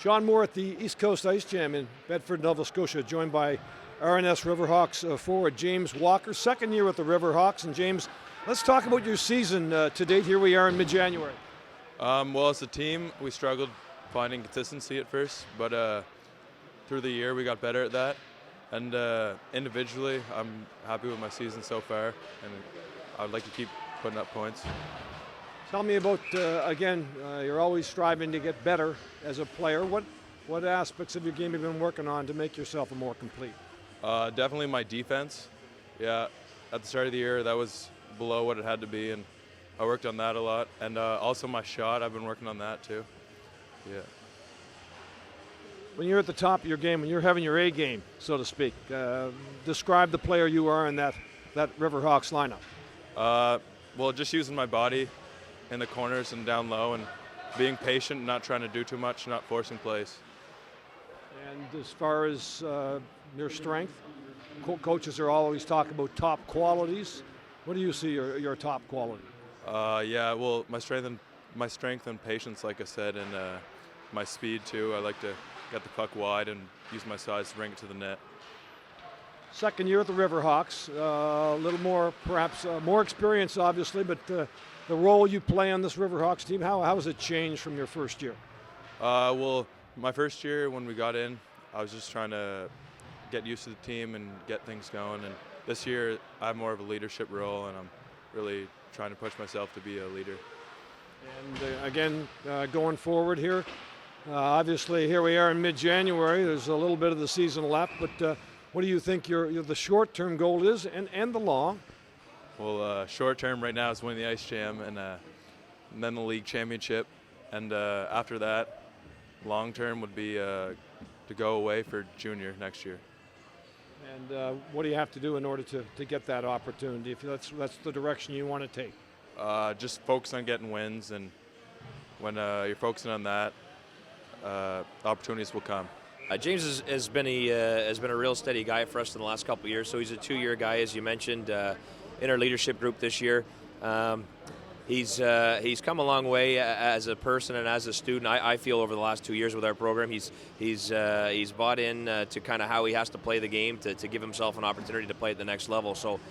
John Moore at the East Coast IceJam in Bedford, Nova Scotia, joined by RNS Riverhawks forward James Walker, second year with the Riverhawks. And James, let's talk about your season to date. Here we are in mid-January. Well, as a team, we struggled finding consistency at first, but through the year we got better at that. And individually, I'm happy with my season so far, and I would like to keep putting up points. Tell me about, again, you're always striving to get better as a player. What aspects of your game have you been working on to make yourself a more complete? Definitely my defense. Yeah, at the start of the year, that was below what it had to be, and I worked on that a lot. And also my shot, I've been working on that too. Yeah. When you're at the top of your game, when you're having your A game, so to speak, describe the player you are in that Riverhawks lineup. Well, just using my body in the corners and down low, and being patient, not trying to do too much, not forcing plays. And as far as your strength, coaches are always talking about top qualities. What do you see your top quality? Yeah, well, my strength and patience, like I said, and my speed too. I like to get the puck wide and use my size to bring it to the net. Second year at the Riverhawks, a little more, perhaps more experience, obviously, but the role you play on this Riverhawks team, how has it changed from your first year? Well, my first year when we got in, I was just trying to get used to the team and get things going. And this year, I have more of a leadership role, and I'm really trying to push myself to be a leader. And again, going forward here, obviously here we are in mid-January. There's a little bit of the season left, but what do you think the short-term goal is, and the long? Well, short-term right now is winning the IceJam, and then the league championship. And after that, long-term would be to go away for junior next year. And what do you have to do in order to get that opportunity, if that's the direction you want to take? Just focus on getting wins, and when you're focusing on that, opportunities will come. James has been a real steady guy for us in the last couple of years. So he's a 2-year guy, as you mentioned, in our leadership group this year. He's come a long way as a person and as a student. I feel over the last 2 years with our program, he's bought in to kind of how he has to play the game to give himself an opportunity to play at the next level. So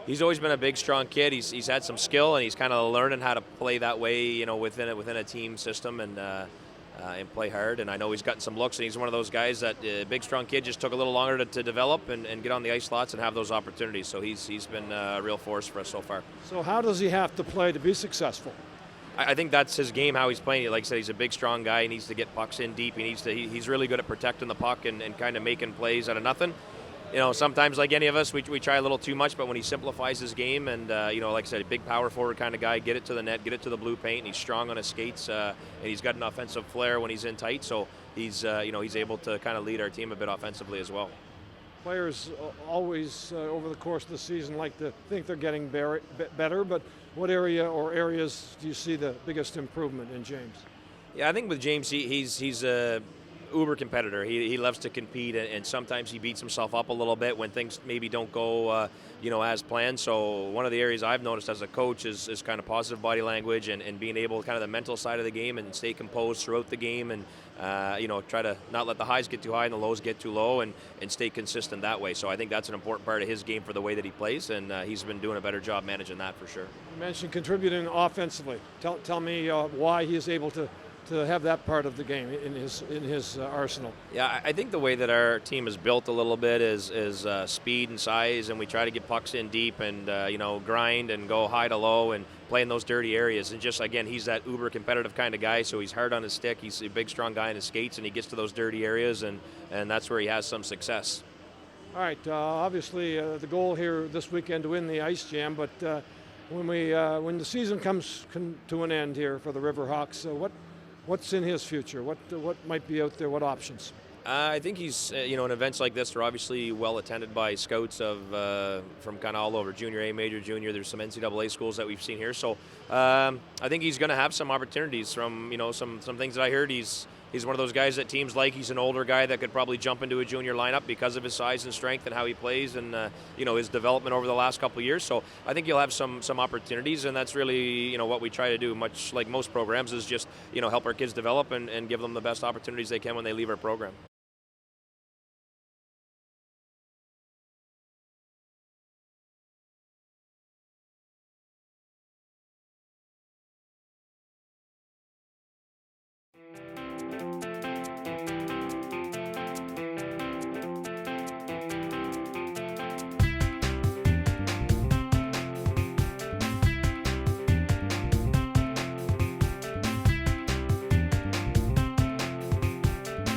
he's always been a big, strong kid. He's had some skill, and he's kind of learning how to play that way, you know, within a team system and play hard. And I know he's gotten some looks, and he's one of those guys that big, strong kid just took a little longer to develop and get on the ice lots and have those opportunities. So he's been a real force for us so far. So how does he have to play to be successful? I think that's his game, how he's playing it. Like I said, he's a big, strong guy. He needs to get pucks in deep. He's really good at protecting the puck and kind of making plays out of nothing. You know, sometimes, like any of us, we try a little too much, but when he simplifies his game and, you know, like I said, a big power forward kind of guy, get it to the net, get it to the blue paint, and he's strong on his skates, and he's got an offensive flair when he's in tight, so he's able to kind of lead our team a bit offensively as well. Players always, over the course of the season, like to think they're getting better, but what area or areas do you see the biggest improvement in James? Yeah, I think with James, he's a uber competitor. He loves to compete, and sometimes he beats himself up a little bit when things maybe don't go as planned. So one of the areas I've noticed as a coach is kind of positive body language and being able, kind of the mental side of the game, and stay composed throughout the game, and try to not let the highs get too high and the lows get too low, and stay consistent that way. So I think that's an important part of his game for the way that he plays, and he's been doing a better job managing that for sure. You mentioned contributing offensively. Tell me why he is able to have that part of the game in his arsenal. Yeah, I think the way that our team is built a little bit is speed and size, and we try to get pucks in deep and grind and go high to low and play in those dirty areas. And just, again, he's that uber competitive kind of guy, so he's hard on his stick. He's a big, strong guy in his skates, and he gets to those dirty areas, and that's where he has some success. All right, obviously the goal here this weekend to win the IceJam, but when the season comes to an end here for the Riverhawks, what's in his future? What might be out there? What options? I think he's, in events like this, they're obviously well attended by scouts from kind of all over, junior A, major, junior. There's some NCAA schools that we've seen here. So I think he's going to have some opportunities from, some things that I heard. He's He's one of those guys that teams like. He's an older guy that could probably jump into a junior lineup because of his size and strength and how he plays and his development over the last couple of years. So I think he'll have some opportunities, and that's really what we try to do, much like most programs, is just help our kids develop and give them the best opportunities they can when they leave our program.